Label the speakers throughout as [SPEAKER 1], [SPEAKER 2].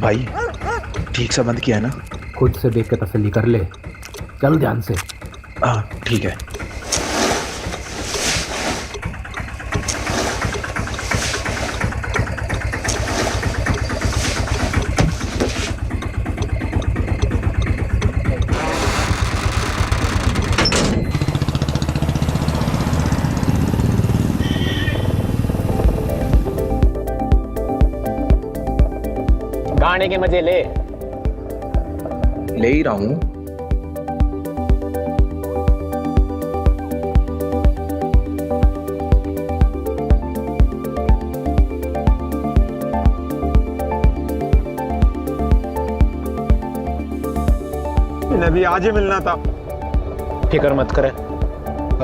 [SPEAKER 1] भाई ठीक से बंद किया है ना?
[SPEAKER 2] खुद से देख के तसल्ली कर ले, चल ध्यान से।
[SPEAKER 1] हाँ ठीक है।
[SPEAKER 3] गाने के मजे ले
[SPEAKER 1] ही रहा हूँ।
[SPEAKER 4] इन्हें भी आज ही मिलना था।
[SPEAKER 3] फिक्र मत करे,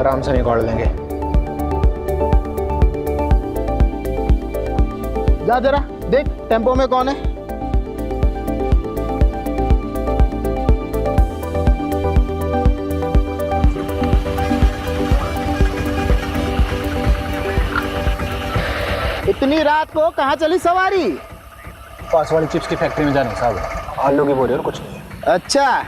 [SPEAKER 3] आराम से निकाल लेंगे।
[SPEAKER 5] जा जरा देख टेम्पो में कौन है। इतनी रात को कहाँ चली सवारी?
[SPEAKER 3] पास वाली चिप्स की फैक्ट्री में जाने साहब, आलू की बोरी और कुछ नहीं।
[SPEAKER 5] अच्छा,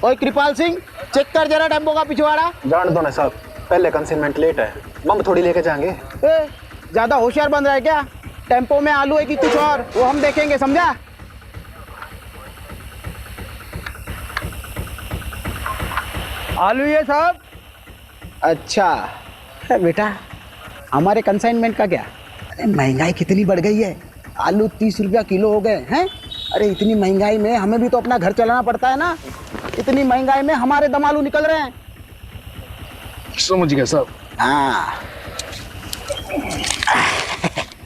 [SPEAKER 5] ओए कृपाल सिंह चेक कर जरा टेम्पो का पिछवाड़ा।
[SPEAKER 3] जान दो ना साहब, पहले कंसाइनमेंट लेट है, मम थोड़ी लेके जाएंगे।
[SPEAKER 5] ए, ज्यादा होशियार बन रहा है क्या? टेम्पो में आलू है कि कुछ और, वो हम देखेंगे, समझा? आलू ये साहब। अच्छा बेटा, हमारे कंसाइनमेंट का क्या? अरे महंगाई कितनी बढ़ गई है, आलू 30 रुपया किलो हो गए हैं। अरे इतनी महंगाई में हमें भी तो अपना घर चलाना पड़ता है ना। इतनी महंगाई में हमारे दम आलू निकल रहे हैं।
[SPEAKER 3] समझ गया साहब।
[SPEAKER 5] हाँ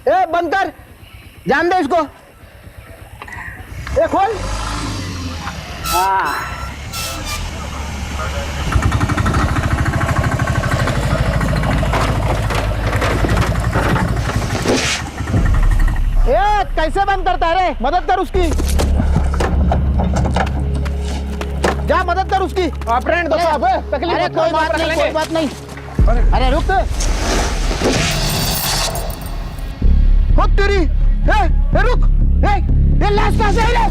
[SPEAKER 5] ए बंद कर, जान दे इसको। ए खोल। हाँ ए कैसे बंद करता है रे? मदद कर उसकी, जा मदद कर उसकी।
[SPEAKER 3] आप रहने दो साहब, तकलीफ
[SPEAKER 5] अरे
[SPEAKER 3] मत
[SPEAKER 5] कोई
[SPEAKER 3] करो,
[SPEAKER 5] बात
[SPEAKER 3] आप
[SPEAKER 5] नहीं,
[SPEAKER 3] रख
[SPEAKER 5] कोई
[SPEAKER 3] लेंगे।
[SPEAKER 5] बात नहीं। अरे रुक खुद तेरी। ए रुक, ए लाश कहाँ से आई रे?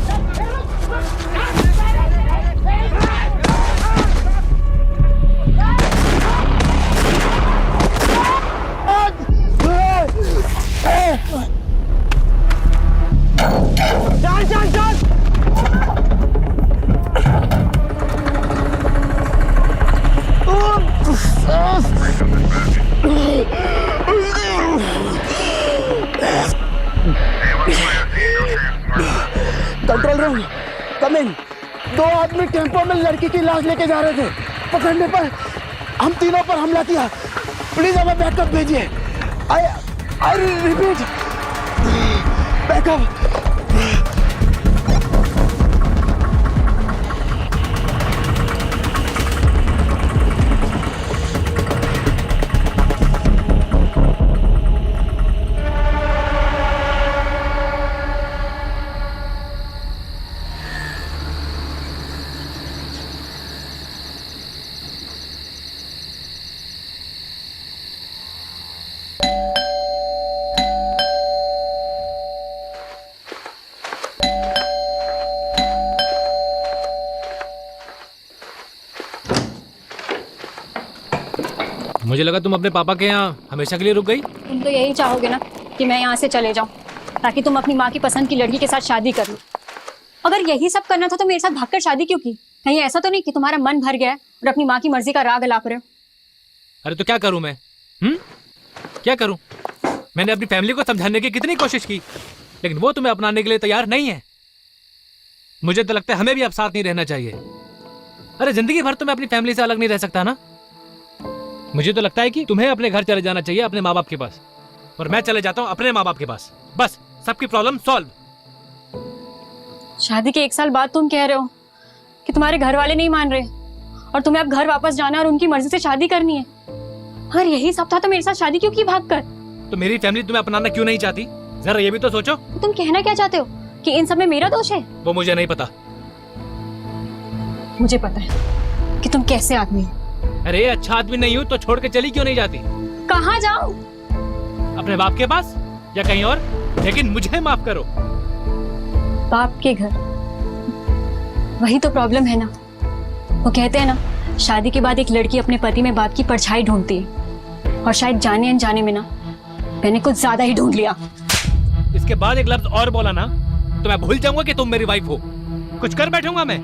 [SPEAKER 5] चल चल चल। कंट्रोल रूम कम इन। 2 आदमी टेम्पो में लड़की की लाश लेके जा रहे थे, पकड़ने पर हम तीनों पर हमला किया। प्लीज हमें बैकअप भेजिए। I repeat, backup.
[SPEAKER 6] मुझे लगा तुम अपने पापा के यहाँ हमेशा के लिए रुक गई।
[SPEAKER 7] तुम तो यही चाहोगे ना कि मैं यहाँ से चले जाऊँ, ताकि तुम अपनी माँ की पसंद की लड़की के साथ शादी कर लो। अगर यही सब करना था तो मेरे साथ भागकर शादी क्यों की? कहीं ऐसा तो नहीं कि तुम्हारा मन भर गया है और अपनी माँ की मर्जी का राग अलाप रहे हो?
[SPEAKER 6] अरे तो क्या करूँ मैं? क्या करूँ? मैंने अपनी फैमिली को समझाने की कितनी कोशिश की, लेकिन वो तुम्हें अपनाने के लिए तैयार नहीं है। मुझे तो लगता है हमें भी अब साथ नहीं रहना चाहिए। अरे जिंदगी भर तो मैं अपनी फैमिली से अलग नहीं रह सकता ना। मुझे तो लगता है कि तुम्हें अपने घर चले जाना चाहिए, अपने माँ बाप के पास, और मैं चले जाता हूँ अपने माँ बाप के पास। बस सबकी प्रॉब्लम सॉल्व।
[SPEAKER 7] शादी के 1 साल बाद तुम कह रहे हो कि तुम्हारे घर वाले नहीं मान रहे और तुम्हें अब घर वापस जाना और उनकी मर्जी से शादी करनी है। अगर यही सब था तो मेरे साथ शादी क्यों की भागकर?
[SPEAKER 6] तो मेरी फैमिली तुम्हें अपनाना क्यों नहीं चाहती? जरा ये भी तो सोचो।
[SPEAKER 7] तो तुम कहना क्या चाहते हो कि इन सब में मेरा दोष है?
[SPEAKER 6] वो मुझे नहीं पता।
[SPEAKER 7] मुझे पता है कि तुम कैसे आदमी हो।
[SPEAKER 6] अरे अच्छा आदमी नहीं हूँ तो छोड़ के चली क्यों नहीं जाती?
[SPEAKER 7] कहाँ जाऊं?
[SPEAKER 6] अपने बाप के पास या कहीं और, लेकिन मुझे माफ करो।
[SPEAKER 7] बाप के घर। वही तो प्रॉब्लम है ना। वो कहते हैं ना, शादी के बाद एक लड़की अपने पति में बाप की परछाई ढूंढती है, और शायद जाने अनजाने में ना मैंने कुछ ज्यादा ही ढूंढ लिया।
[SPEAKER 6] इसके बाद एक लफ्ज और बोला ना तो मैं भूल जाऊंगा कि तुम मेरी वाइफ हो। कुछ कर बैठूंगा मैं।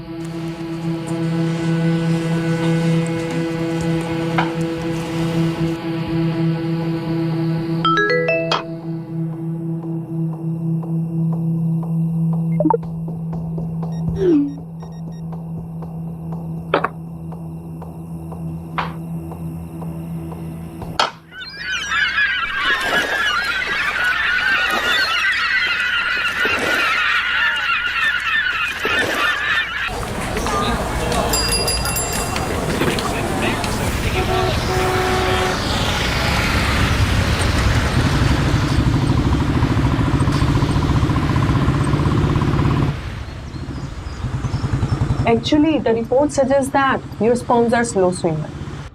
[SPEAKER 8] Actually, the report suggests that your sperms are slow swimmer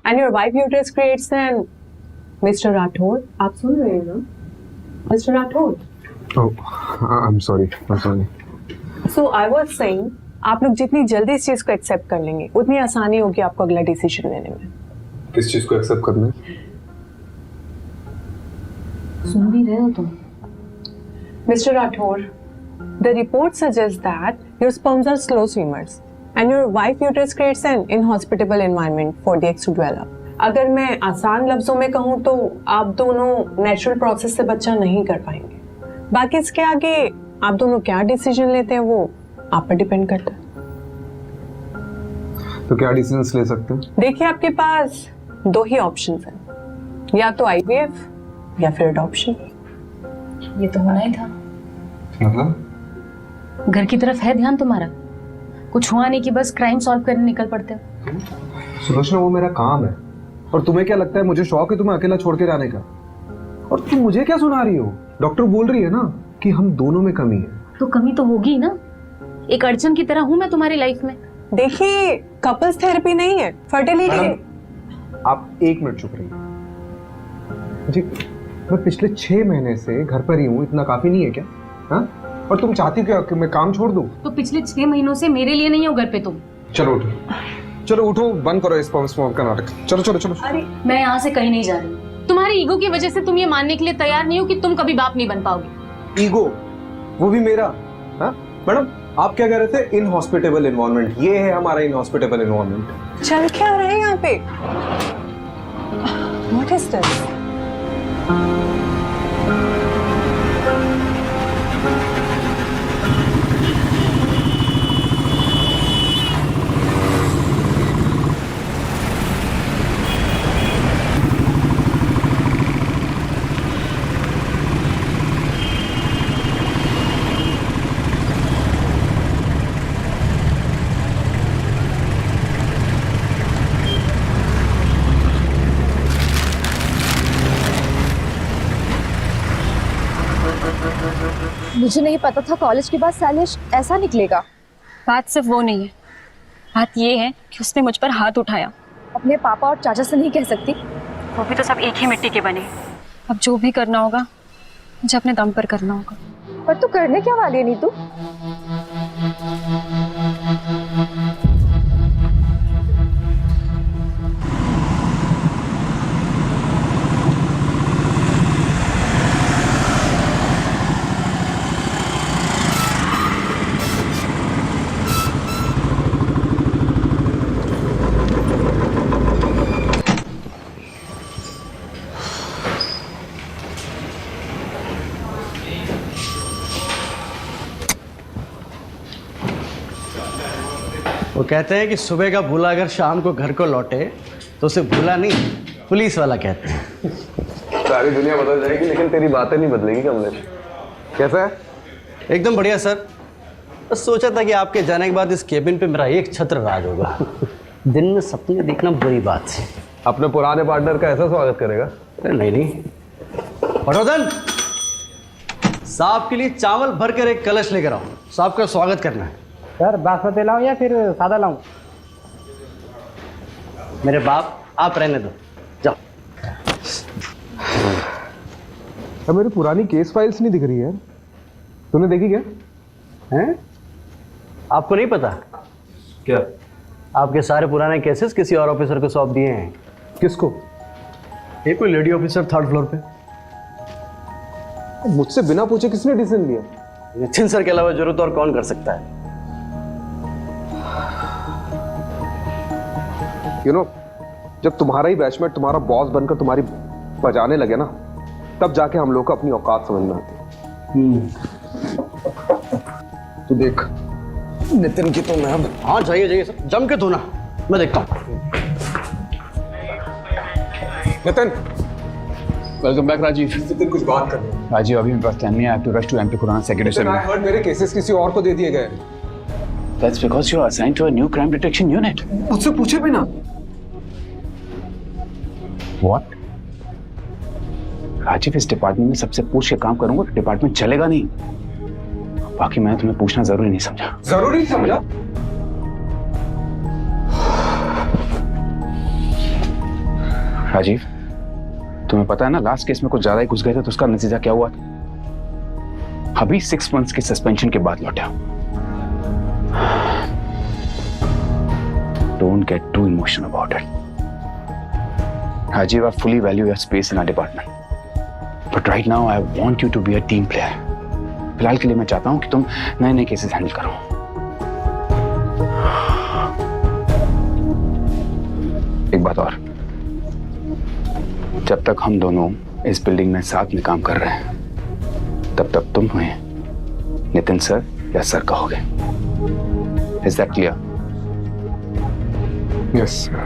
[SPEAKER 8] and your wife uterus creates an Mr. Rathod. आप सुन रहे हैं ना? Mr. Rathod.
[SPEAKER 4] Oh, I'm sorry.
[SPEAKER 8] So I was saying, आप लोग जितनी जल्दी इस चीज को एक्सेप्ट कर लेंगे उतनी आसानी होगी आपको अगला डिसीजन लेने में।
[SPEAKER 4] किस चीज को एक्सेप्ट करना है?
[SPEAKER 8] सुन भी रहे हो तुम? Mr. Rathod, the report suggests that your sperms are slow swimmers and your wife uterus creates an inhospitable environment for the eggs to develop. अगर मैं आसान लफ्जों में कहूँ तो आप दोनों नेचुरल प्रोसेस से बच्चा नहीं कर पाएंगे। बाकी इसके आगे आप दोनों क्या डिसीजन लेते हैं वो आप पर डिपेंड करता है।
[SPEAKER 4] तो क्या डिसीजंस ले सकते हैं?
[SPEAKER 8] देखिए, आपके पास दो ही ऑप्शंस हैं, या तो आईवीएफ या फिर अडॉप्शन।
[SPEAKER 9] ये तो होना ही था।
[SPEAKER 4] मतलब
[SPEAKER 9] घर की तरफ है ध्यान तुम्हारा, कुछ हुआ नहीं कि बस क्राइम सॉल्व करने निकल पड़ते हो।
[SPEAKER 10] सुलोचना, वो मेरा काम है और तुम्हें क्या लगता है मुझे शौक है तुम्हें अकेला छोड़ के जाने का? और तुम मुझे क्या सुना रही हो? डॉक्टर बोल रही है ना कि हम दोनों में कमी है।
[SPEAKER 9] तो कमी तो होगी ना, एक अड़चन की तरह हूं मैं तुम्हारी लाइफ में।
[SPEAKER 8] देखिए, कपल्स थेरेपी नहीं है, फर्टिलिटी।
[SPEAKER 10] आप एक मिनट चुप रहिए जी। मैं पिछले 6 महीने से घर पर ही हूँ, इतना काफी नहीं है क्या? हाँ? और तुम चाहती हो क्या कि मैं काम छोड़ दूं?
[SPEAKER 9] तो पिछले 6 महीनों से मेरे लिए नहीं हो घर पे तुम।
[SPEAKER 10] चलो उठो, चलो उठो, बंद करो इस स्पर्म का नाटक। चलो चलो चलो।
[SPEAKER 8] अरे
[SPEAKER 9] मैं यहाँ से कहीं नहीं जा रही। तुम्हारी ईगो की वजह से तुम ये मानने के लिए तैयार नहीं हो कि तुम कभी बाप नहीं बन पाओगे।
[SPEAKER 10] ईगो? वो भी मेरा? हाँ मैडम, आप क्या कह रहे थे? Inhospitable environment. ये है हमारा इनहॉस्पिटेबल एनवायरनमेंट।
[SPEAKER 8] चल क्या रहा है यहाँ पे? What is this?
[SPEAKER 11] मुझे नहीं पता था कॉलेज के बाद शैलेश ऐसा निकलेगा।
[SPEAKER 7] बात सिर्फ वो नहीं है, बात ये है कि उसने मुझ पर हाथ उठाया।
[SPEAKER 11] अपने पापा और चाचा से नहीं कह सकती?
[SPEAKER 7] वो भी तो सब एक ही मिट्टी के बने। अब जो भी करना होगा मुझे अपने दम पर करना होगा।
[SPEAKER 11] पर तू करने क्या वाली है नीतू?
[SPEAKER 5] वो कहते हैं कि सुबह का भूला अगर शाम को घर को लौटे तो उसे भूला नहीं, पुलिस वाला कहते हैं।
[SPEAKER 10] सारी दुनिया बदल जाएगी लेकिन तेरी बातें नहीं बदलेगी कमलेश। कैसा है?
[SPEAKER 5] एकदम बढ़िया सर। बस सोचा था कि आपके जाने के बाद इस केबिन पे मेरा एक छत्र राज होगा। दिन में सपने देखना बुरी बात है।
[SPEAKER 10] अपने पुराने पार्टनर का ऐसा स्वागत करेगा?
[SPEAKER 5] नहीं नहीं, पटोदन साहब के लिए चावल भर कर एक कलश लेकर आओ, साहब का स्वागत करना है।
[SPEAKER 3] सर बासमती लाऊं या फिर सादा लाऊं?
[SPEAKER 5] मेरे बाप, आप रहने दो, जाओ।
[SPEAKER 10] अब मेरी पुरानी केस फाइल्स नहीं दिख रही है, तूने देखी क्या?
[SPEAKER 3] हैं? आपको नहीं पता
[SPEAKER 10] क्या?
[SPEAKER 3] आपके सारे पुराने केसेस किसी और ऑफिसर को सौंप दिए हैं।
[SPEAKER 10] किसको?
[SPEAKER 3] एक कोई लेडी ऑफिसर 3rd फ्लोर पे।
[SPEAKER 10] मुझसे बिना पूछे किसने डिसीजन लिया?
[SPEAKER 3] नितिन सर के अलावा जरूरत और कौन कर सकता है?
[SPEAKER 10] जब तुम्हारा ही बैचमेट तुम्हारा बॉस बनकर तुम्हारी बजाने लगे ना, तब जाके हम लोग को अपनी औकात समझ में आती है। तू देख नितिन की तो मैं।
[SPEAKER 3] हाँ जाइए सर, जम के धोना, मैं देखता हूँ।
[SPEAKER 10] Nitin,
[SPEAKER 1] welcome back Rajiv.
[SPEAKER 10] नितिन कुछ बात कर रहे हैं।
[SPEAKER 1] राजीव अभी मेरे पास टाइम नहीं है। I have to rush to MP Khurana secretary से मिलना।
[SPEAKER 10] मेरे केसेस किसी और को दे दिए गए।
[SPEAKER 1] That's because you are assigned to a new crime detection unit.
[SPEAKER 10] मुझसे पूछे भी ना।
[SPEAKER 1] What? राजीव, इस डिपार्टमेंट में सबसे पूछ के काम करूंगा तो डिपार्टमेंट चलेगा नहीं। बाकी मैंने तुम्हें पूछना जरूरी नहीं समझा।
[SPEAKER 10] जरूरी समझा?
[SPEAKER 1] राजीव, तुम्हें पता है ना, लास्ट केस में कुछ ज्यादा ही घुस गए थे तो उसका नतीजा क्या हुआ था? अभी 6 months के सस्पेंशन के बाद लौटा। Don't get too emotional about it. Rajiv, I fully value your space in our department. But right now, I want you to be a team player. फिलहाल के लिए मैं चाहता हूं कि तुम नए केसेस हैंडल करो। एक बात और, जब तक हम दोनों इस बिल्डिंग में साथ में काम कर रहे हैं, तब तक तुम हमें नितिन सर या सर कहोगे। Is that clear?
[SPEAKER 10] Yes, sir.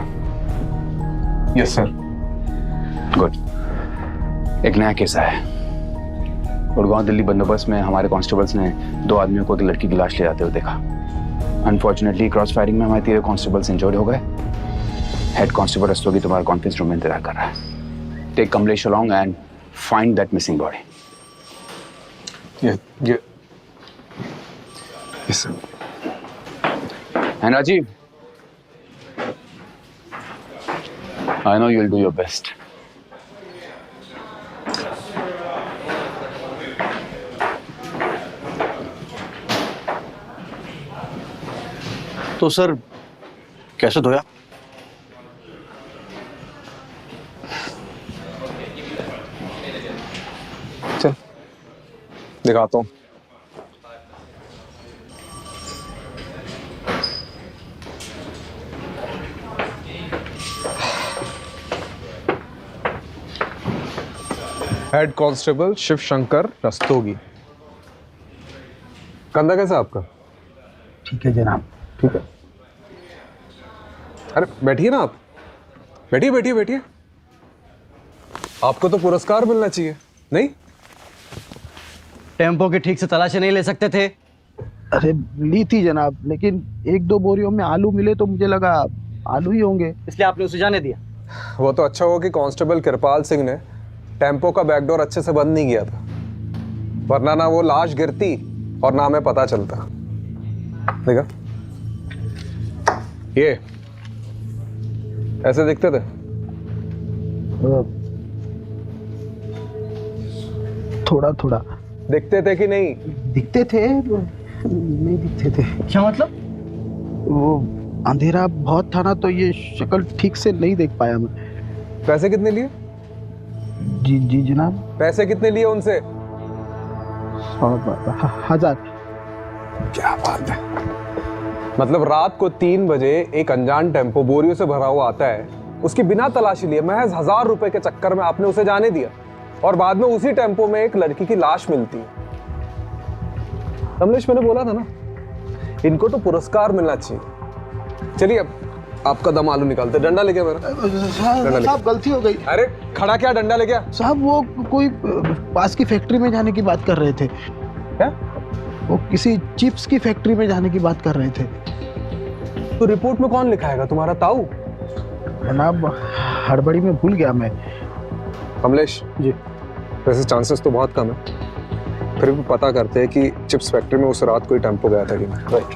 [SPEAKER 10] Yes, sir.
[SPEAKER 1] Good. एक नया केस आया है। गुड़गांव दिल्ली बंदोबस्त में हमारे कांस्टेबल्स ने 2 आदमियों को एक लड़की की लाश ले जाते हुए देखा। अनफॉर्चुनेटली क्रॉस फायरिंग में हमारे 3 कांस्टेबल्स इंजर्ड हो गए। हेड कांस्टेबल रस्तोगी तुम्हारे कॉन्फ्रेंस रूम में इंतजार कर रहा है। Take Kamlesh along and find that missing body.
[SPEAKER 10] Yes, sir.
[SPEAKER 1] And Rajiv, I know you'll do your best.
[SPEAKER 3] तो सर कैसे धोया?
[SPEAKER 10] चल दिखाता हूँ। Head constable Shiv Shankar Rastogi. कंधा कैसा आपका?
[SPEAKER 5] ठीक है जनाब।
[SPEAKER 10] ठीक है। अरे बैठिए ना आप। बैठिए। आपको तो पुरस्कार मिलना चाहिए, नहीं?
[SPEAKER 3] टेम्पो की ठीक से तलाशी नहीं ले सकते थे?
[SPEAKER 5] अरे ली थी जनाब, लेकिन 1-2 बोरियों में आलू मिले तो मुझे लगा आलू ही होंगे,
[SPEAKER 3] इसलिए आपने उसे जाने दिया।
[SPEAKER 10] वो तो अच्छा हुआ कि कांस्टेबल कृपाल सिंह ने टेम्पो का बैकडोर अच्छे से बंद नहीं किया था, वरना ना वो लाश गिरती और ना हमें पता चलता। देखा, ये ऐसे दिखते थे।
[SPEAKER 5] थोड़ा
[SPEAKER 10] दिखते थे कि नहीं?
[SPEAKER 5] दिखते थे, नहीं दिखते थे।
[SPEAKER 3] क्या मतलब?
[SPEAKER 5] वो अंधेरा बहुत था ना, तो ये शक्ल ठीक से नहीं देख पाया मैं।
[SPEAKER 10] पैसे कितने लिए?
[SPEAKER 5] जी जनाब।
[SPEAKER 10] पैसे कितने लिए उनसे?
[SPEAKER 5] 1000।
[SPEAKER 10] क्या बात है। मतलब रात को 3 बजे एक अनजान टेम्पो बोरियों से भरा हुआ आता है, उसकी बिना तलाशी लिए महज 1000 रुपए के चक्कर में आपने उसे जाने दिया, और बाद में उसी टेम्पो में एक लड़की की लाश मिलती है। कमलेश, मैंने बोला था ना, इनको तो पुरस्कार मिलना चाहिए। चलिए अब आपका दम आलू निकालते। डंडा लेके मेरा।
[SPEAKER 5] साहब गलती हो गई।
[SPEAKER 10] अरे खड़ा क्या, डंडा लेके?
[SPEAKER 5] साहब वो कोई पास की फैक्ट्री में जाने की बात कर रहे थे।
[SPEAKER 10] क्या?
[SPEAKER 5] वो किसी चिप्स की फैक्ट्री में जाने की बात कर रहे थे।
[SPEAKER 10] तो रिपोर्ट में कौन लिखाएगा, तुम्हारा ताऊ?
[SPEAKER 5] जनाब हड़बड़ी में भूल गया मैं।
[SPEAKER 10] कमलेश जी, वैसे चांसेस तो बहुत कम है, फिर भी पता करते हैं कि चिप्स फैक्ट्री में उस रात कोई टेम्पो गया था कि नहीं। राइट।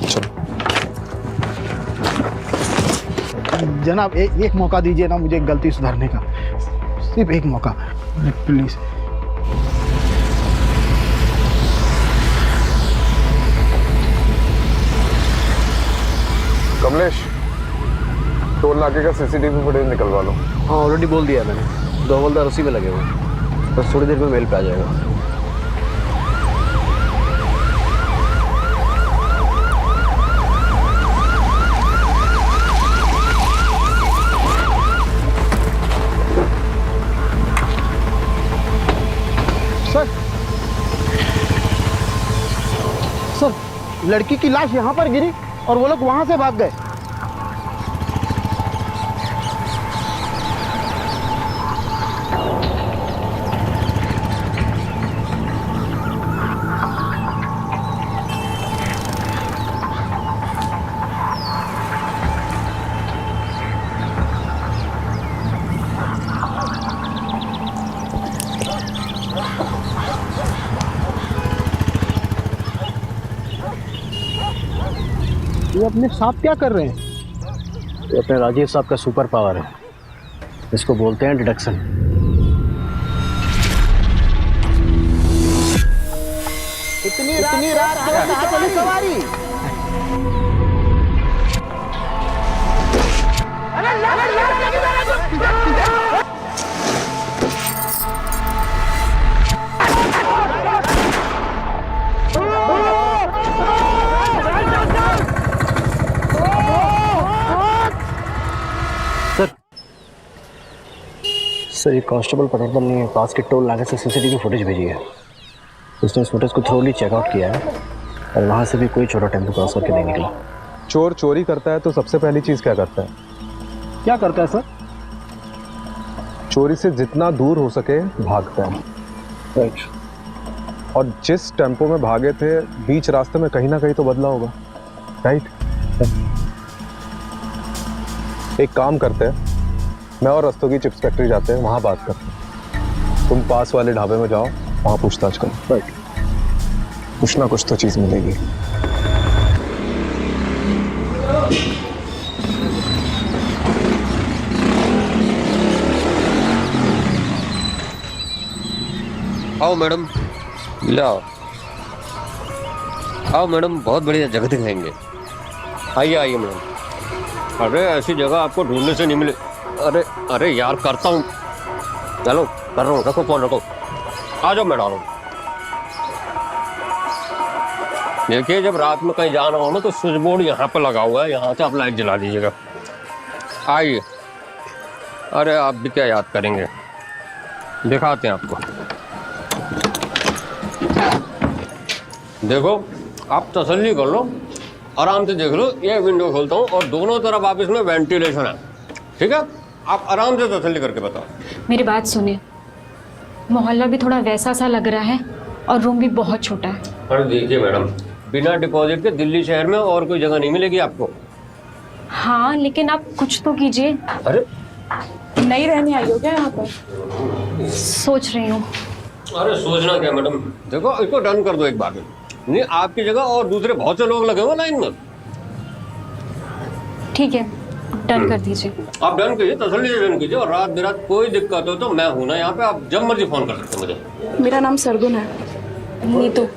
[SPEAKER 10] चलो
[SPEAKER 5] जनाब एक मौका दीजिए ना मुझे गलती सुधारने का, सिर्फ एक मौका प्लीज।
[SPEAKER 4] कमलेश, टोल नाके का सीसीटीवी फुटेज निकलवा लो।
[SPEAKER 3] हाँ ऑलरेडी बोल दिया मैंने, 2 हवलदार उसी में लगे हुए हैं, बस थोड़ी देर में मेल पे आ जाएगा।
[SPEAKER 5] सर, लड़की की लाश यहाँ पर गिरी और वो लोग वहाँ से भाग गए। ये अपने साथ क्या कर रहे हैं?
[SPEAKER 3] ये अपने राजीव साहब का सुपर पावर है, इसको बोलते हैं डिडक्शन।
[SPEAKER 5] इतनी रात को कहाँ चली सवारी?
[SPEAKER 3] सर ये कांस्टेबल पटवर्धन ने पास के टोल नाके से सीसीटीवी फुटेज भेजी है। उसने इस फुटेज को थ्रोली चेकआउट किया है और वहाँ से भी कोई छोटा टेम्पो क्रॉस करके नहीं निकला।
[SPEAKER 10] चोर चोरी करता है तो सबसे पहली चीज क्या करता है?
[SPEAKER 5] क्या करता है सर?
[SPEAKER 10] चोरी से जितना दूर हो सके भागता है।
[SPEAKER 3] राइट।
[SPEAKER 10] और जिस टेम्पो में भागे थे बीच रास्ते में कहीं ना कहीं तो बदला होगा, राइट? एक काम करते हैं, मैं और रस्तोगी चिप्स फैक्ट्री जाते हैं, वहाँ बात करते हैं। तुम पास वाले ढाबे में जाओ, वहाँ पूछताछ करो।
[SPEAKER 3] राइट।
[SPEAKER 10] कुछ ना कुछ तो चीज़ मिलेगी।
[SPEAKER 12] आओ मैडम, लाओ। आओ मैडम, बहुत बढ़िया जगह दिखाएंगे। आइए आइए मैडम। अरे ऐसी जगह आपको ढूंढने से नहीं मिले। अरे अरे यार, करता हूँ, चलो कर रहा हूँ। रखो फोन रखो, आ जाओ मैडम। देखिए, जब रात में कहीं जाना हो ना तो स्विच बोर्ड यहाँ पे लगा हुआ है, यहाँ से आप लाइट जला दीजिएगा। आइए। अरे आप भी क्या याद करेंगे, दिखाते हैं आपको। देखो, आप तसल्ली कर लो, आराम से देख लो। ये विंडो खोलता हूँ और दोनों तरफ आप इसमें वेंटिलेशन है, ठीक है? आप आराम से तसल्ली करके बताओ।
[SPEAKER 7] मेरी बात सुनिए, मोहल्ला भी थोड़ा वैसा सा लग रहा है और रूम भी बहुत छोटा है।
[SPEAKER 12] अरे देखिए मैडम, बिना डिपॉजिट के दिल्ली शहर में और कोई जगह नहीं मिलेगी आपको।
[SPEAKER 7] हाँ, लेकिन आप कुछ तो कीजिए।
[SPEAKER 12] अरे
[SPEAKER 8] नहीं रहने आई हो क्या यहाँ पर?
[SPEAKER 7] सोच रही हूँ।
[SPEAKER 12] अरे सोचना क्या मैडम, देखो इसको डन कर दो एक बार में। नहीं, आपकी जगह और दूसरे बहुत से लोग लगे हुए लाइन में।
[SPEAKER 7] ठीक है, डन कर दीजिए।
[SPEAKER 12] आप डन कीजिए, तसल्ली से डन कीजिए। और रात बिरात कोई दिक्कत हो तो मैं हूं ना यहाँ पे, आप जब मर्जी फोन कर सकते हैं मुझे।
[SPEAKER 8] मेरा नाम सरगुन है।
[SPEAKER 7] नीतू।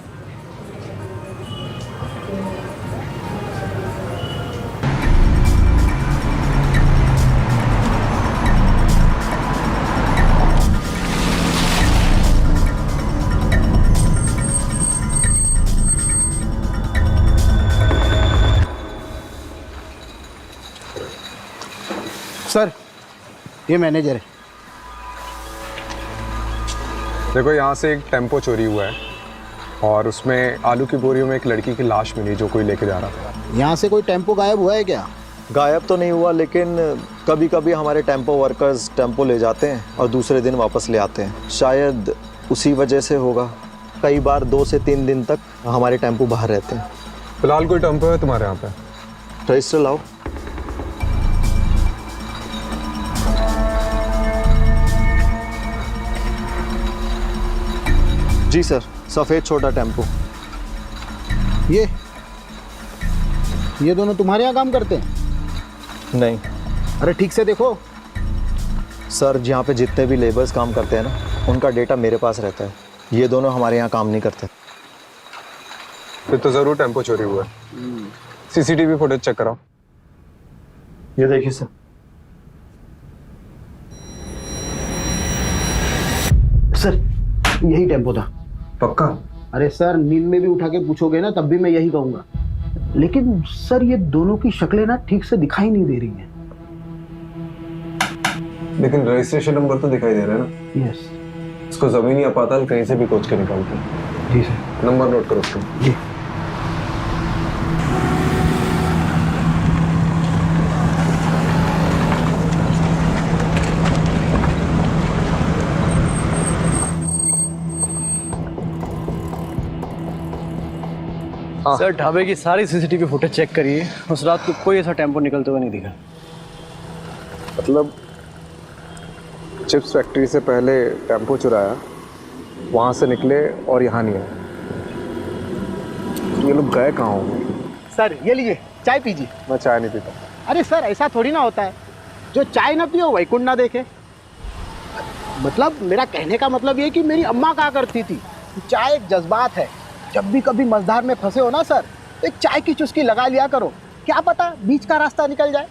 [SPEAKER 5] सर, ये मैनेजर है।
[SPEAKER 10] देखो, यहाँ से एक टेम्पो चोरी हुआ है और उसमें आलू की बोरियों में एक लड़की की लाश मिली जो कोई लेके जा रहा था।
[SPEAKER 5] यहाँ से कोई टेम्पो गायब हुआ है क्या?
[SPEAKER 13] गायब तो नहीं हुआ, लेकिन कभी कभी हमारे टेम्पो वर्कर्स टेम्पो ले जाते हैं और दूसरे दिन वापस ले आते हैं। शायद उसी वजह से होगा। कई बार 2 से 3 दिन तक हमारे टेम्पो बाहर रहते हैं।
[SPEAKER 10] फिलहाल कोई टेम्पो है तुम्हारे यहाँ पे?
[SPEAKER 13] रजिस्टर लाओ। जी सर, सफ़ेद छोटा टेम्पो।
[SPEAKER 5] ये दोनों तुम्हारे यहाँ काम करते हैं?
[SPEAKER 13] नहीं।
[SPEAKER 5] अरे ठीक से देखो
[SPEAKER 13] सर, जहाँ पे जितने भी लेबर्स काम करते हैं ना, उनका डेटा मेरे पास रहता है। ये दोनों हमारे यहाँ काम नहीं करते।
[SPEAKER 10] फिर तो ज़रूर टेम्पो चोरी हुआ है। सीसीटीवी फुटेज चेक कराओ।
[SPEAKER 3] ये देखिए सर। सर यही टेम्पो था।
[SPEAKER 10] पक्का?
[SPEAKER 5] अरे सर नींद में भी उठा के पूछोगे ना तब भी मैं यही कहूंगा। लेकिन सर ये दोनों की शक्लें ना ठीक से दिखाई नहीं दे रही हैं।
[SPEAKER 10] लेकिन रजिस्ट्रेशन नंबर तो दिखाई दे रहा है ना?
[SPEAKER 5] यस।
[SPEAKER 10] इसको जमीनी अपाताल कहीं से भी खोज के निकालते हैं।
[SPEAKER 5] जी सर।
[SPEAKER 10] नंबर नोट करो उसका।
[SPEAKER 5] जी। सर ढाबे की सारी सीसीटीवी फुटेज चेक करिए, उस रात को कोई ऐसा टेम्पो निकलते हुए नहीं दिखा।
[SPEAKER 4] मतलब चिप्स फैक्ट्री से पहले टेम्पो चुराया, वहाँ से निकले और यहाँ नहीं आए। ये लोग गए कहाँ होंगे?
[SPEAKER 5] सर ये लीजिए चाय पीजिए।
[SPEAKER 4] मैं चाय नहीं पीता।
[SPEAKER 5] अरे सर ऐसा थोड़ी ना होता है, जो चाय ना पियो वैकुंठ ना देखे। मतलब मेरा कहने का मतलब ये कि मेरी अम्मा कहा करती थी, चाय एक जज्बात है। जब भी कभी मझधार में फंसे हो ना सर, तो एक चाय की चुस्की लगा लिया करो, क्या पता बीच का रास्ता निकल जाए।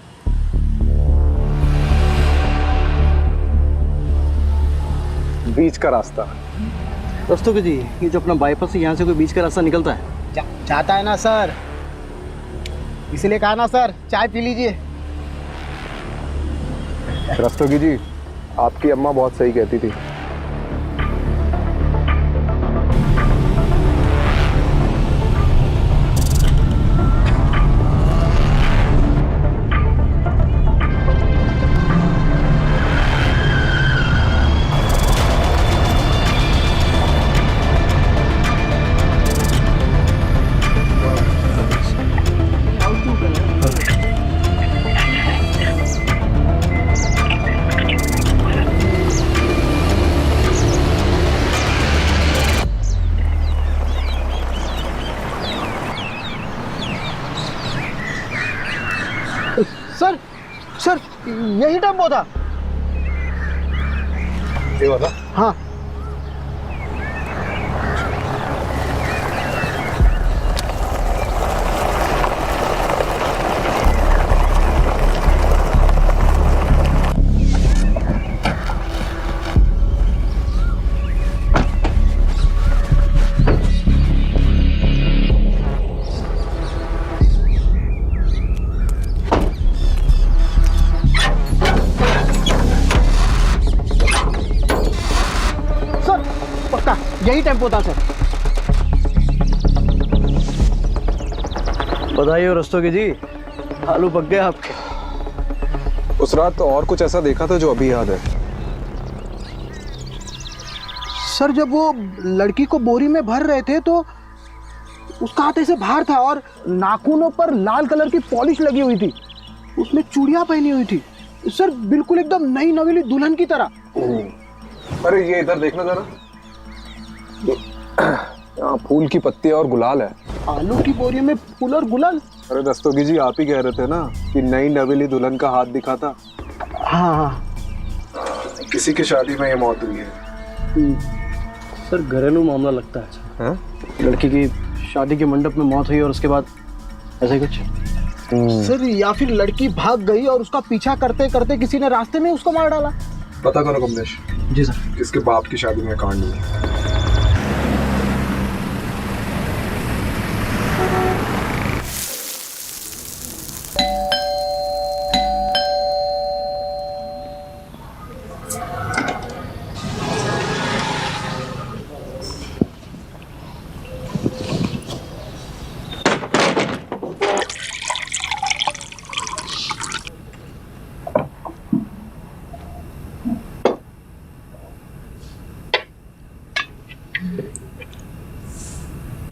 [SPEAKER 4] बीच का रास्ता?
[SPEAKER 3] दोस्तों जी, ये जो अपना बाईपास है यहाँ से कोई बीच का रास्ता निकलता है?
[SPEAKER 5] चाहता है ना सर, इसलिए कहा ना सर चाय पी लीजिए।
[SPEAKER 4] रस्तोगी जी, आपकी अम्मा बहुत सही कहती थी।
[SPEAKER 5] सर सर यही टेम्पो था।
[SPEAKER 4] ये वाला?
[SPEAKER 5] हाँ। यही टेम्पो था सर।
[SPEAKER 3] बताइए रस्तोगी जी, आलू पक गए आपके?
[SPEAKER 10] उस रात तो और कुछ ऐसा देखा था जो अभी याद है।
[SPEAKER 5] सर जब वो लड़की को बोरी में भर रहे थे तो उसका हाथ ऐसे बाहर था और नाखूनों पर लाल कलर की पॉलिश लगी हुई थी, उसने चूड़ियां पहनी हुई थी सर, बिल्कुल एकदम नई नवेली दुल्हन की तरह।
[SPEAKER 10] अरे ये इधर देखना जरा, यहाँ फूल की पत्ती और गुलाल है।
[SPEAKER 5] आलू की बोरी में फूल और गुलाल?
[SPEAKER 10] अरे रस्तोगी जी, आप ही कह रहे थे ना कि नई नवेली दुल्हन का हाथ दिखा था।
[SPEAKER 5] हाँ।
[SPEAKER 10] किसी की शादी में ये मौत हुई है।
[SPEAKER 3] सर घरेलू मामला लगता है। लड़की की शादी के मंडप में मौत हुई और उसके बाद ऐसे कुछ?
[SPEAKER 5] सर या फिर लड़की भाग गई और उसका पीछा करते करते किसी ने रास्ते में उसको मार डाला।
[SPEAKER 10] पता करो कमलेश।
[SPEAKER 3] जी सर।
[SPEAKER 10] किसके बाप की शादी में कांड हुआ।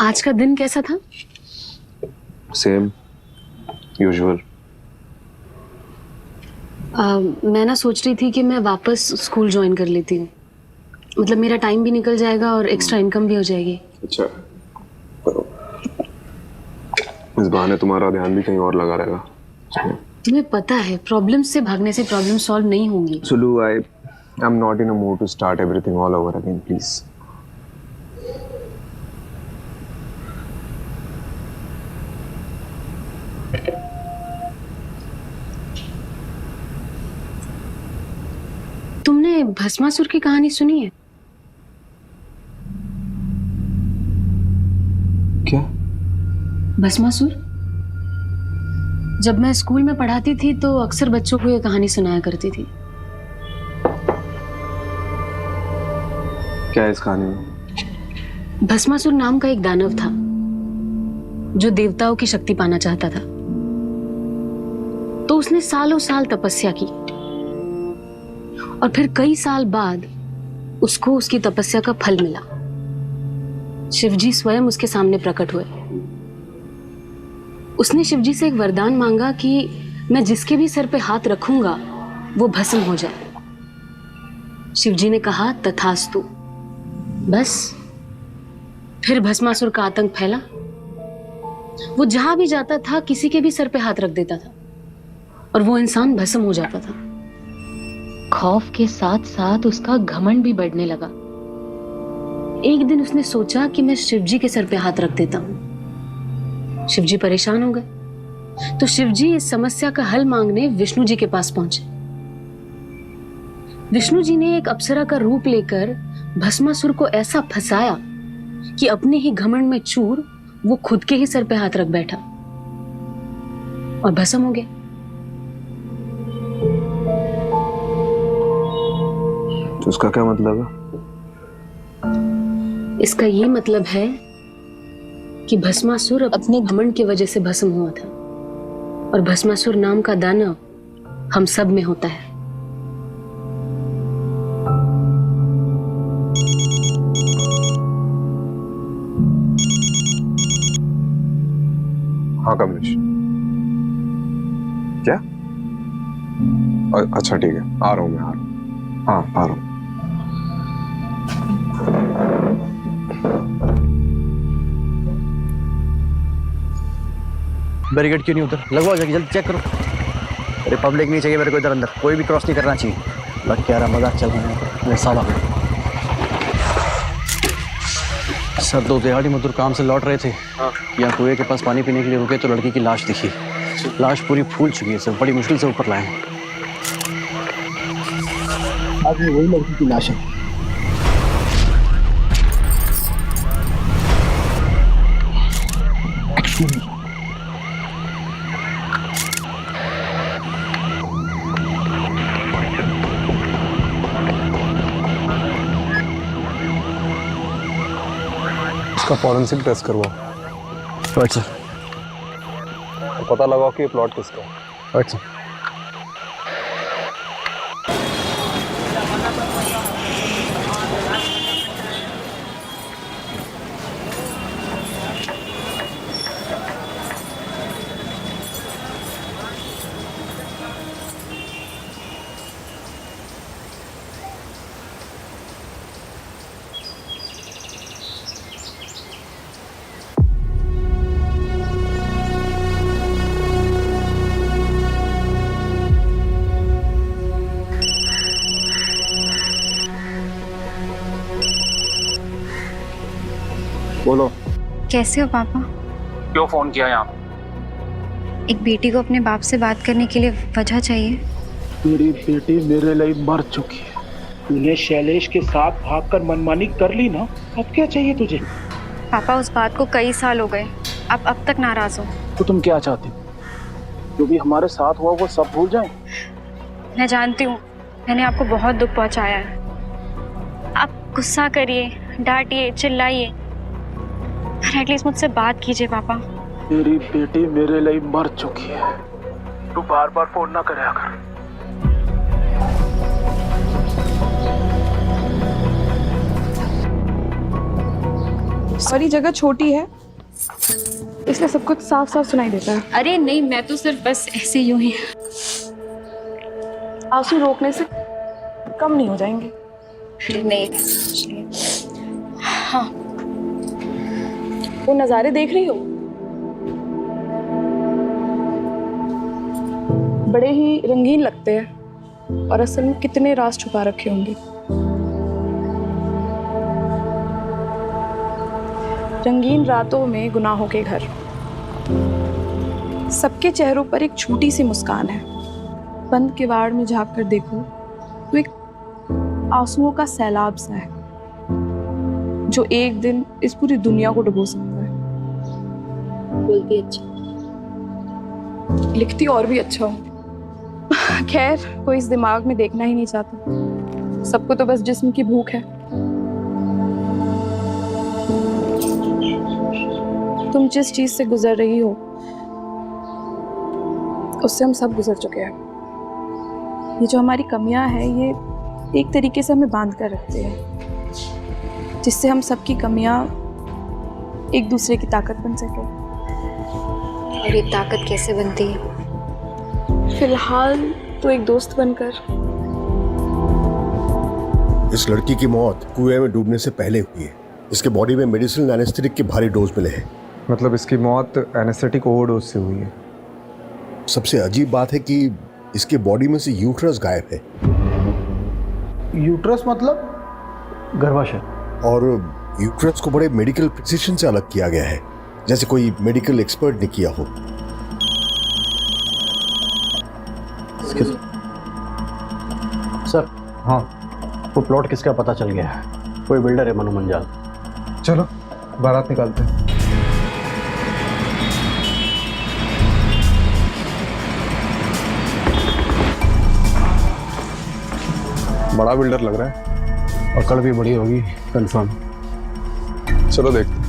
[SPEAKER 9] आज का दिन कैसा था?
[SPEAKER 10] Same usual.
[SPEAKER 9] मैं ना सोच रही थी कि मैं वापस स्कूल ज्वाइन कर लेती हूँ, मतलब मेरा टाइम भी निकल जाएगा और एक्स्ट्रा इनकम भी हो जाएगी।
[SPEAKER 10] अच्छा करो, इस बहाने तुम्हारा ध्यान भी कहीं और लगा रहेगा।
[SPEAKER 9] तुम्हें पता है प्रॉब्लम से भागने से प्रॉब्लम सॉल्व नहीं होंगी।
[SPEAKER 10] Sulu, I am not in a mood to start everything all over again, please.
[SPEAKER 9] Bhasmasura की कहानी सुनी है?
[SPEAKER 10] क्या?
[SPEAKER 9] भस्मासुर? जब मैं स्कूल में पढ़ाती थी तो अक्सर बच्चों को ये कहानी सुनाया करती थी।
[SPEAKER 10] क्या है इस कहानी में?
[SPEAKER 9] भस्मासुर नाम का एक दानव था जो देवताओं की शक्ति पाना चाहता था। तो उसने सालों साल तपस्या की और फिर कई साल बाद उसको उसकी तपस्या का फल मिला। शिवजी स्वयं उसके सामने प्रकट हुए। उसने शिवजी से एक वरदान मांगा कि मैं जिसके भी सर पे हाथ रखूंगा वो भस्म हो जाए। शिवजी ने कहा तथास्तु। बस फिर भस्मासुर का आतंक फैला। वो जहां भी जाता था किसी के भी सर पे हाथ रख देता था और वो इंसान भस्म हो जाता था। खौफ के साथ साथ उसका घमंड भी बढ़ने लगा। एक दिन उसने सोचा कि मैं शिवजी के सर पे हाथ रख देता हूं। शिवजी परेशान हो गए तो शिवजी इस समस्या का हल मांगने विष्णु जी के पास पहुंचे। विष्णु जी ने एक अप्सरा का रूप लेकर भस्मासुर को ऐसा फंसाया कि अपने ही घमंड में चूर वो खुद के ही सर पे हाथ रख बैठा और भस्म हो गया।
[SPEAKER 10] तो उसका क्या मतलब है?
[SPEAKER 9] इसका ये मतलब है कि भस्मासुर अपने घमंड की वजह से भस्म हुआ था और भस्मासुर नाम का दानव हम सब में होता है।
[SPEAKER 10] हाँ कमलेश, क्या? अच्छा ठीक है, आ रहा हूँ मैं, आ रहा हूँ। हाँ आ रहा हूँ।
[SPEAKER 3] बैरिकेड क्यों नहीं उधर? लगवाओ जाके, जल्दी चेक करो। अरे पब्लिक नहीं चाहिए मेरे को इधर अंदर, कोई भी क्रॉस नहीं करना चाहिए। लग क्या रहा मजाक चल रहा है मेरे साथ। सर दो दिहाड़ी मजदूर काम से लौट रहे थे, यहाँ कुएं के पास पानी पीने के लिए रुके तो लड़की की लाश दिखी। लाश पूरी फूल चुकी है सर, बड़ी मुश्किल से ऊपर लाए।
[SPEAKER 5] आज वही लड़की की लाश है।
[SPEAKER 10] इसका फॉरेंसिक टेस्ट करवाओ।
[SPEAKER 3] Right sir.
[SPEAKER 10] पता लगाओ कि ये प्लॉट किसका है।
[SPEAKER 3] Right sir. बोलो।
[SPEAKER 7] कैसे हो पापा?
[SPEAKER 1] क्यों फोन किया यहाँ?
[SPEAKER 7] एक बेटी को अपने बाप से बात करने के लिए वजह चाहिए।
[SPEAKER 5] तेरी बेटी मेरे लिए मर चुकी है। तूने शैलेश के साथ भागकर मनमानी कर ली ना, अब क्या चाहिए तुझे?
[SPEAKER 7] पापा उस बात को कई साल हो गए, आप अब तक नाराज हो।
[SPEAKER 5] तो तुम क्या चाहती हो? जो भी हमारे साथ हुआ वो सब भूल जाएं?
[SPEAKER 7] मैं जानती हूँ मैंने आपको बहुत दुख पहुँचाया है। आप गुस्सा करिए, डांटिए, चिल्लाइए, एटलीस्ट मुझसे बात कीजिए पापा।
[SPEAKER 5] तेरी बेटी मेरे लिए मर चुकी है, तू बार बार फोन ना करे कर।
[SPEAKER 11] सारी जगह छोटी है इसलिए सब कुछ साफ साफ सुनाई देता है।
[SPEAKER 7] अरे नहीं, मैं तो सिर्फ बस ऐसे यूं ही।
[SPEAKER 11] आंसू रोकने से कम नहीं हो जाएंगे।
[SPEAKER 7] नहीं। हाँ,
[SPEAKER 11] वो नज़ारे देख रही हो? बड़े ही रंगीन लगते हैं और असल में कितने राज छुपा रखे होंगे। रंगीन रातों में गुनाहों के घर, सबके चेहरों पर एक छोटी सी मुस्कान है। बंद किवाड़ में झांक कर देखो तो एक आंसुओं का सैलाब सा है जो एक दिन इस पूरी दुनिया को डुबो सकता है।
[SPEAKER 9] बोलती अच्छा,
[SPEAKER 11] लिखती और भी अच्छा हूँ। खैर, कोई इस दिमाग में देखना ही नहीं चाहता। सबको तो बस जिस्म की भूख है। तुम जिस चीज से गुजर रही हो उससे हम सब गुजर चुके हैं। ये जो हमारी कमियां हैं ये एक तरीके से हमें बांध कर रखते हैं, जिससे हम सबकी कमियां एक दूसरे की ताकत बन सके।
[SPEAKER 9] और ये ताकत कैसे बनती है?
[SPEAKER 11] फिलहाल तो एक दोस्त बनकर।
[SPEAKER 14] इस लड़की की मौत कुएं में डूबने से पहले हुई है। इसके बॉडी में मेडिसिनल एनेस्थेटिक के भारी डोज मिले हैं।
[SPEAKER 4] मतलब इसकी मौत एनेस्थेटिक ओवरडोज से हुई है।
[SPEAKER 14] सबसे अजीब बात है कि इसके बॉडी में से यूट्रस गायब है।
[SPEAKER 5] यूट्रस मतलब गर्भाशय।
[SPEAKER 14] और यूट्रस को बड़े मेडिकल प्रिसिशन से अलग किया गया है, जैसे कोई मेडिकल एक्सपर्ट ने किया हो।
[SPEAKER 3] सर, हाँ, वो प्लॉट किसका पता चल गया है। कोई बिल्डर है, मनु मंजाल।
[SPEAKER 4] चलो बारात निकालते हैं। बड़ा बिल्डर लग रहा है।
[SPEAKER 3] पकड़ भी बड़ी होगी, कंफर्म।
[SPEAKER 4] चलो देखते हैं।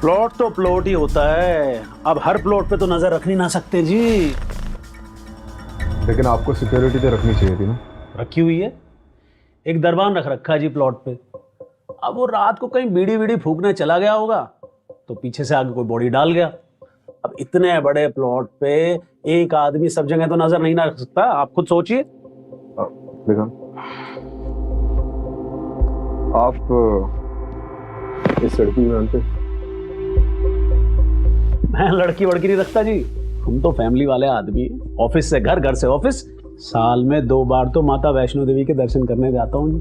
[SPEAKER 5] प्लॉट तो प्लॉट ही होता है। अब हर प्लॉट पे तो नजर रख नहीं ना सकते जी।
[SPEAKER 4] लेकिन आपको सिक्योरिटी तो रखनी चाहिए थी ना।
[SPEAKER 5] रखी हुई है, एक दरबान रख रखा है जी प्लॉट पे। अब वो रात को कहीं बीड़ी बीड़ी फूकने चला गया होगा तो पीछे से आगे कोई बॉडी डाल गया। अब इतने बड़े प्लॉट पे एक आदमी सब जगह तो नजर नहीं ना रख सकता। आप खुद सोचिए।
[SPEAKER 4] बेगम, आप इस लड़की को जानते?
[SPEAKER 5] मैं लड़की वड़की नहीं रखता जी। हम तो फैमिली वाले आदमी हैं। ऑफिस से घर, घर से ऑफिस। साल में 2 बार तो माता वैष्णो देवी के दर्शन करने जाता हूँ जी।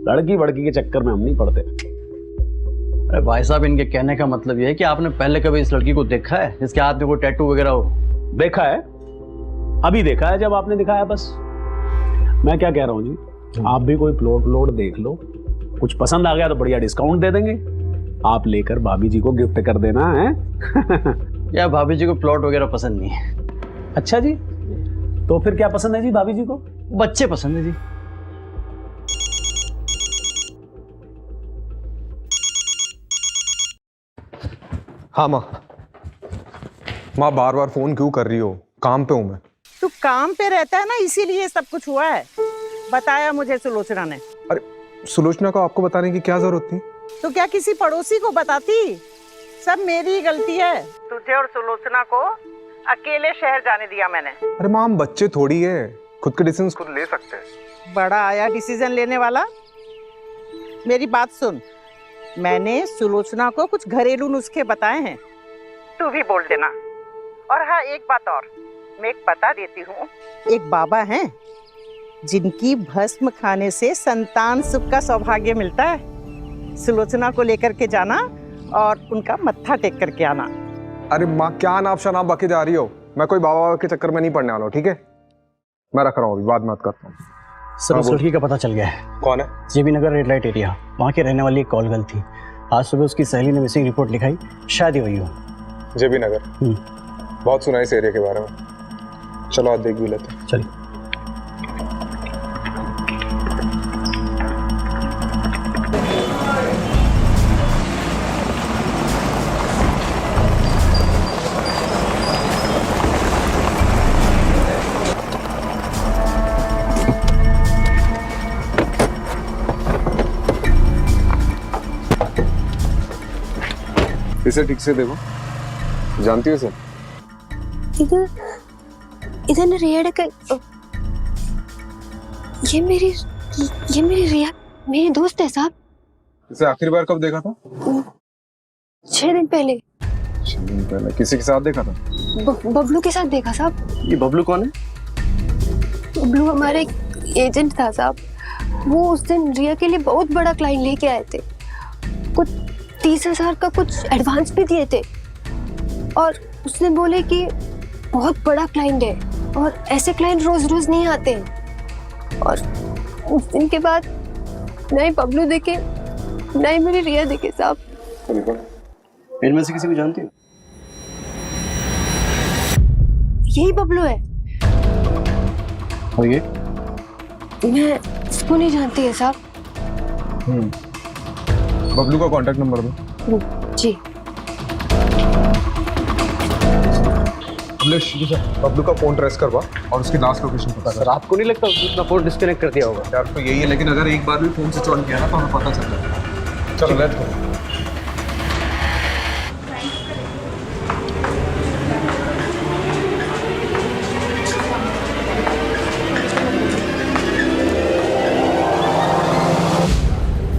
[SPEAKER 5] लड़की वड़की के चक्कर में हम नहीं पड़ते।
[SPEAKER 3] अरे भाई साहब, इनके कहने का मतलब ये है कि आपने पहले कभी इस लड़की को देखा है जिसके हाथ में कोई टैटू वगैरह हो?
[SPEAKER 5] देखा है, अभी देखा है जब आपने दिखाया। बस मैं क्या कह रहा हूँ जी, आप भी कोई प्लॉट देख लो, कुछ पसंद आ गया तो बढ़िया डिस्काउंट दे देंगे। आप लेकर भाभी जी को गिफ्ट कर देना है।
[SPEAKER 3] या भाभी जी को प्लॉट वगैरह पसंद नहीं है।
[SPEAKER 5] अच्छा जी, तो फिर क्या पसंद है जी भाभी जी को?
[SPEAKER 3] बच्चे पसंद है जी।
[SPEAKER 10] हाँ माँ बार बार फोन क्यों कर रही हो? काम पे हूँ मैं।
[SPEAKER 15] तू काम पे रहता है ना, इसीलिए सब कुछ हुआ है। बताया मुझे सुलोचना ने।
[SPEAKER 10] अरे सुलोचना को आपको बताने की क्या जरूरत थी?
[SPEAKER 15] तो क्या किसी पड़ोसी को बताती? सब मेरी गलती है। तुझे और सुलोचना को अकेले शहर जाने दिया मैंने।
[SPEAKER 10] अरे माँ, हम बच्चे थोड़ी है, खुद के डिसीजन खुद ले सकते हैं।
[SPEAKER 15] बड़ा आया डिसीजन लेने वाला। मेरी बात सुन, मैंने सुलोचना को कुछ घरेलू नुस्खे बताए हैं, तू भी बोल देना। और हाँ, एक बात और मैं एक बता देती हूँ। एक बाबा हैं जिनकी भस्म खाने से संतान सुख का सौभाग्य मिलता है। सुलोचना को लेकर के जाना और उनका मत्था टेक करके आना।
[SPEAKER 10] अरे माँ, क्या नाप शनाप बाकी जा रही हो? मैं कोई बाबा के चक्कर में नहीं पड़ने वाला हूँ, ठीक है? मैं रख रहा हूँ, अभी बाद में बात करता हूँ।
[SPEAKER 3] सर, उस लड़की का पता चल गया है।
[SPEAKER 10] कौन है?
[SPEAKER 3] जेबी नगर रेड लाइट एरिया, वहाँ के रहने वाली एक कॉल गर्ल थी। आज सुबह उसकी सहेली ने मिसिंग रिपोर्ट लिखाई, शायद ही हुई हो।
[SPEAKER 10] जेबी नगर? बहुत सुना इस एरिया के बारे में। चलो आज देख भी लेते हैं।
[SPEAKER 3] चलिए।
[SPEAKER 4] इसे ठीक से देखो, जानती हो इसे?
[SPEAKER 7] इधर ना रिया ये मेरी रिया मेरी दोस्त है साहब।
[SPEAKER 4] इसे आखिरी बार कब देखा था?
[SPEAKER 7] 6 दिन पहले।
[SPEAKER 4] 6 दिन पहले किसी के साथ देखा था?
[SPEAKER 7] बबलू के साथ देखा साहब।
[SPEAKER 3] ये बबलू कौन है?
[SPEAKER 7] बबलू हमारा एक एजेंट था साहब। वो उस दिन रिया के लिए बहुत बड़ा क्लाइंट लेके आए थे। कुछ 30,000 का कुछ एडवांस भी दिए थे और उसने बोले कि बहुत बड़ा क्लाइंट है, और ऐसे क्लाइंट रोज रोज नहीं आते हैं। और उस दिन के बाद नए बबलू देखे, नए मेरी रिया देखे साहब।
[SPEAKER 3] इनमें से किसी को जानती हो?
[SPEAKER 7] यही बबलू है।
[SPEAKER 3] और ये?
[SPEAKER 7] मैं इसको नहीं जानती है साहब।
[SPEAKER 10] बबलू का कांटेक्ट नंबर दो।
[SPEAKER 7] जी।
[SPEAKER 10] बबलू का फोन ट्रेस करवा और उसकी लास्ट लोकेशन पता कर।
[SPEAKER 3] आपको नहीं लगता उसने अपना फोन डिस्कनेक्ट कर दिया होगा?
[SPEAKER 10] यार तो यही है, लेकिन अगर एक बार भी फोन स्विच ऑन किया ना तो हमें पता चल जाएगा। चलो लेट्स गो।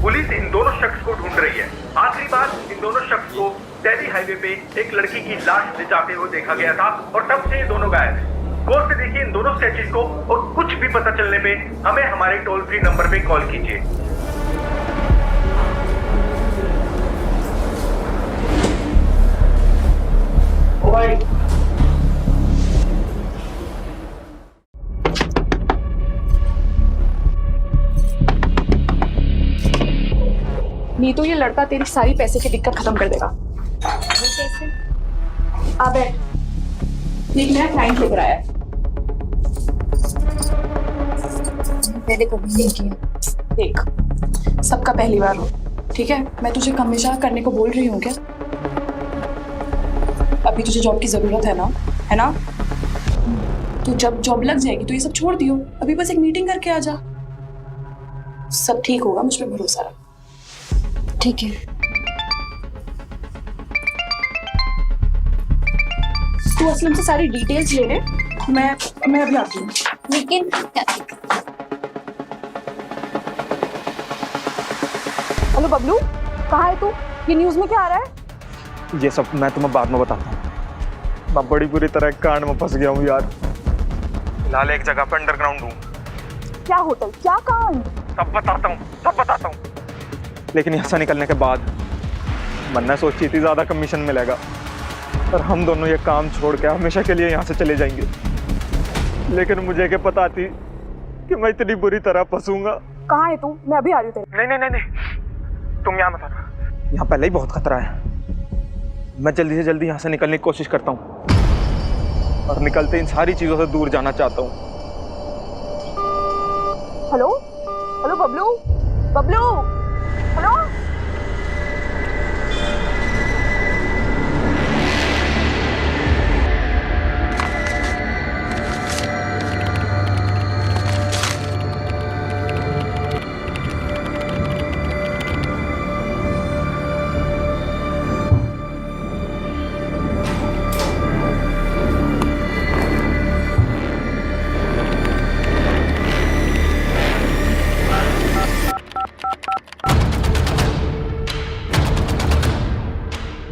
[SPEAKER 16] पुलिस इन दोनों शख्स को ढूंढ रही है। आखिरी बार इन दोनों शख्स को दिल्ली हाईवे पे एक लड़की की लाश ले जाते हुए देखा गया था और तब से ये दोनों गायब हैं। गौर से देखिए इन दोनों स्केचेस को और कुछ भी पता चलने पे हमें हमारे टोल फ्री नंबर पे कॉल कीजिए। ओ भाई,
[SPEAKER 11] नहीं तो ये लड़का तेरी सारी पैसे की दिक्कत खत्म कर देगा।
[SPEAKER 7] कैसे?
[SPEAKER 11] आ बैठ, एक नया क्लाइंट लेकर आया है।
[SPEAKER 7] पहले कभी नहीं किया।
[SPEAKER 11] देख, सबका पहली बार हो, ठीक है? मैं तुझे हमेशा करने को बोल रही हूँ क्या? अभी तुझे जॉब की जरूरत है ना? है ना? तो जब जॉब लग जाएगी तो ये सब छोड़ दियो। अभी बस एक मीटिंग करके आ जा, सब ठीक होगा, मुझ पे भरोसा रख।
[SPEAKER 7] ठीक है।
[SPEAKER 11] तू असलम से सारी डिटेल्स ले ले, मैं अभी आती हूँ।
[SPEAKER 7] लेकिन
[SPEAKER 11] हेलो बबलू, कहाँ है तू? ये न्यूज़ में क्या आ रहा है?
[SPEAKER 4] ये सब मैं तुम्हें बाद में बताता हूँ। मैं बड़ी बुरी तरह कांड में फंस गया हूँ यार। फिलहाल एक जगह पर अंडरग्राउंड हूँ।
[SPEAKER 11] क्या होटल, क्या कांड?
[SPEAKER 4] सब बताता हूँ, सब बताता हूँ। लेकिन यहाँ से निकलने के बाद मन्ना सोची थी ज़्यादा कमीशन मिलेगा, और हम दोनों ये काम छोड़ के हमेशा के लिए यहाँ से चले जाएंगे। लेकिन मुझे क्या पता थी कि मैं इतनी बुरी तरह फंसूंगा।
[SPEAKER 11] कहाँ है तू? मैं अभी आ रही हूँ तेरे।
[SPEAKER 4] नहीं नहीं नहीं नहीं, तुम यहाँ मत आना, यहाँ पहले ही बहुत खतरा है। मैं जल्दी से जल्दी यहाँ से निकलने की कोशिश करता हूँ, और निकलते इन सारी चीज़ों से दूर जाना चाहता हूँ।
[SPEAKER 11] Hello hello Bablu, Bablu, hello.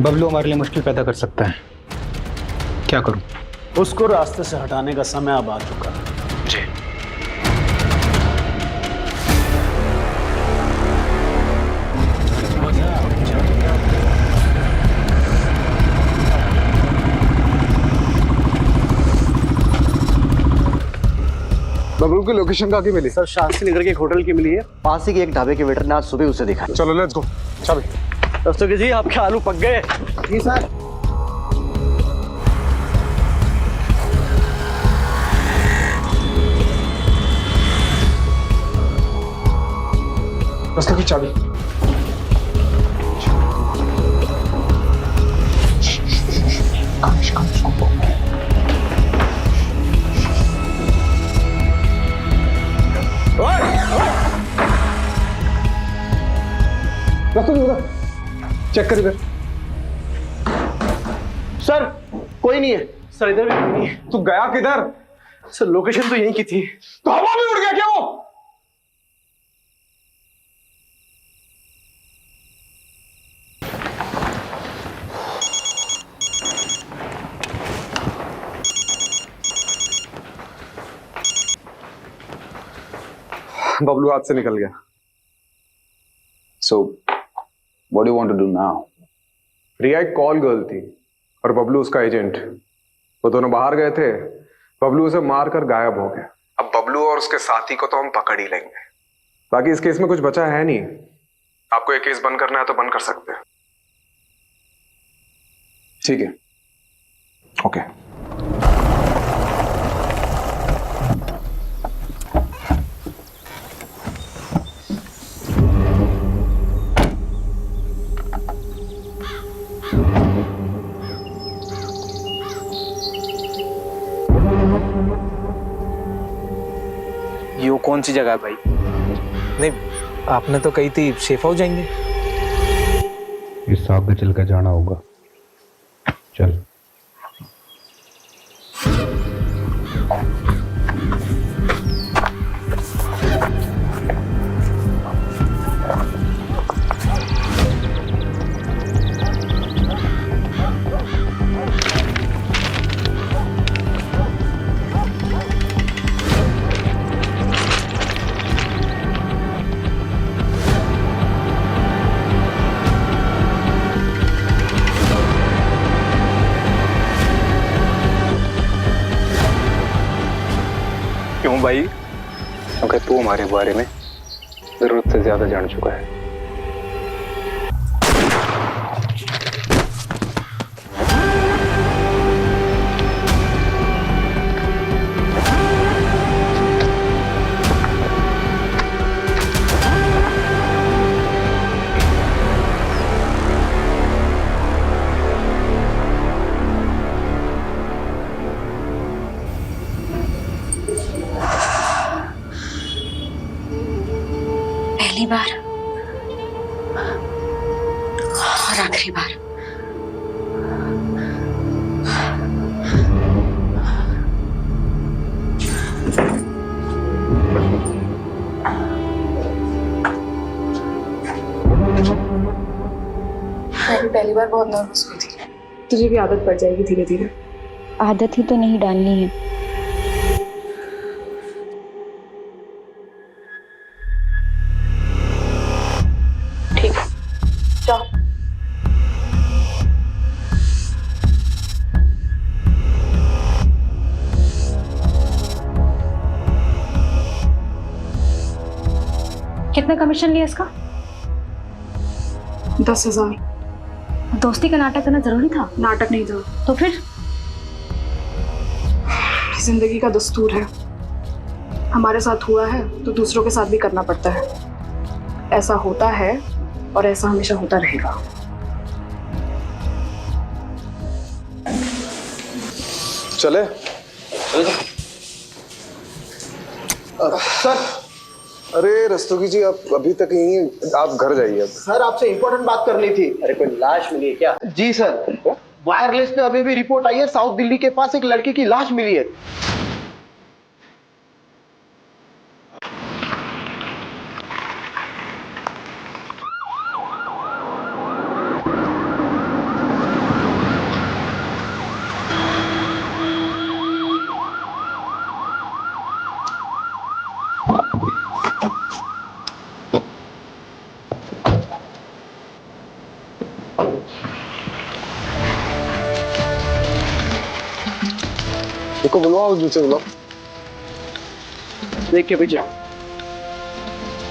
[SPEAKER 1] Bablu हमारे लिए मुश्किल पैदा कर सकता है, क्या करूं?
[SPEAKER 3] उसको रास्ते से हटाने का समय अब आ चुका है।
[SPEAKER 1] जी।
[SPEAKER 10] बबलू की लोकेशन कहाँ की मिली?
[SPEAKER 3] सर शास्त्री नगर के एक होटल की मिली है, पास ही के एक ढाबे के वेटर ने आज सुबह उसे देखा।
[SPEAKER 10] चलो लेट्स गो। चलो
[SPEAKER 3] दोस्तों जी, आपके आलू पक गए।
[SPEAKER 5] जी सर।
[SPEAKER 10] रास्ते की चाबी। चेक कर इधर।
[SPEAKER 3] सर कोई नहीं है। सर इधर भी कोई नहीं है।
[SPEAKER 10] तू गया किधर?
[SPEAKER 3] सर लोकेशन तो यहीं की थी।
[SPEAKER 10] तो हवा में उड़ गया क्या वो? बबलू हाथ से निकल गया।
[SPEAKER 1] So, what do you want to do now?
[SPEAKER 4] रिया एक कॉल गर्ल थी और बबलू उसका एजेंट। वो दोनों बाहर गए थे
[SPEAKER 10] बबलू उसे मारकर गायब हो गया। अब बबलू और उसके साथी को तो हम पकड़ ही लेंगे। बाकी इस केस में कुछ बचा है नहीं। आपको ये केस बंद करना है तो बंद कर सकते हैं। ठीक है, ओके।
[SPEAKER 4] ये कौन सी जगह है भाई? नहीं, आपने तो कही थी सेफ हाउस जाएंगे।
[SPEAKER 2] इस आगे चल कर जाना होगा। चल।
[SPEAKER 10] क्यों भाई? क्योंकि तू हमारे बारे में जरूरत से ज्यादा जान चुका है।
[SPEAKER 9] पहली बार और आखिरी बार।
[SPEAKER 11] मैं भी पहली बार बहुत नर्वस हुई थी। तुझे भी आदत पड़ जाएगी धीरे धीरे।
[SPEAKER 7] आदत ही तो नहीं डालनी है।
[SPEAKER 11] ठीक है, जाओ।
[SPEAKER 9] कितना कमीशन लिया इसका?
[SPEAKER 11] 10,000।
[SPEAKER 9] दोस्ती का नाटक करना जरूरी था?
[SPEAKER 11] नाटक नहीं था
[SPEAKER 9] तो फिर?
[SPEAKER 11] जिंदगी का दस्तूर है। हमारे साथ हुआ है तो दूसरों के साथ भी करना पड़ता है। ऐसा होता है और ऐसा हमेशा होता रहेगा।
[SPEAKER 10] चले?
[SPEAKER 5] सर।
[SPEAKER 10] अरे रस्तोगी जी, आप अभी तक यहीं हैं, आप घर जाइए अब।
[SPEAKER 5] सर, आपसे इंपॉर्टेंट बात करनी थी। अरे कोई लाश मिली है क्या? जी सर, वायरलेस पे अभी भी रिपोर्ट आई है, साउथ दिल्ली के पास एक लड़की की लाश मिली है।
[SPEAKER 10] देखो, बुलवाओ, दूसरे बुलाओ।
[SPEAKER 5] देख के पीछे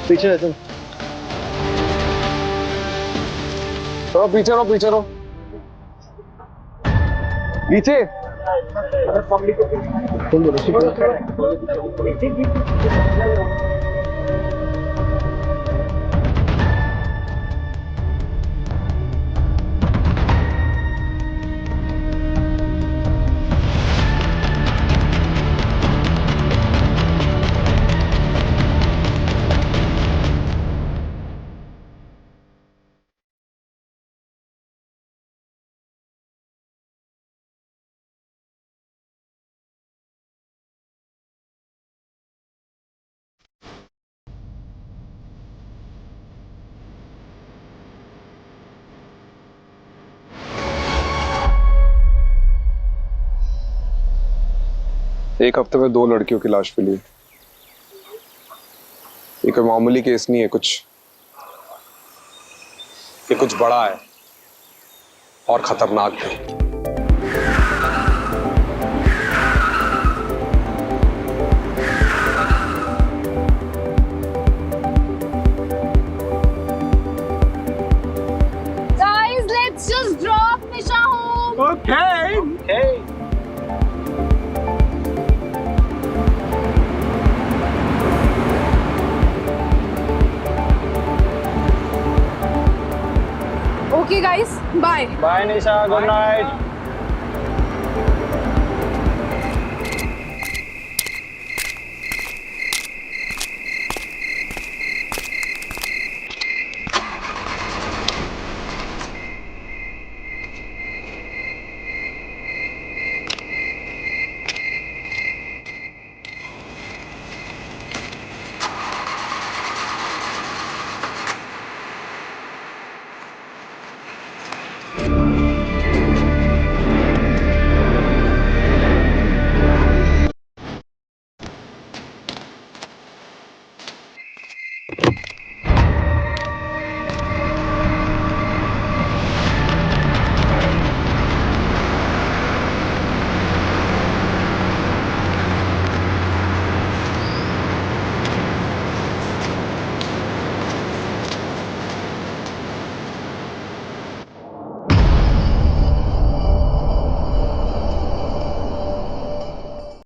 [SPEAKER 5] पीछे है तुम।
[SPEAKER 10] पीछे रहो, पीछे रहो, पीछे।
[SPEAKER 5] तुम बोलो।
[SPEAKER 10] एक हफ्ते में 2 लड़कियों की लाश मिली। ये कोई मामूली केस नहीं है, ये कुछ बड़ा है और खतरनाक है।
[SPEAKER 11] बाय
[SPEAKER 3] बाय निशा, गुड नाइट।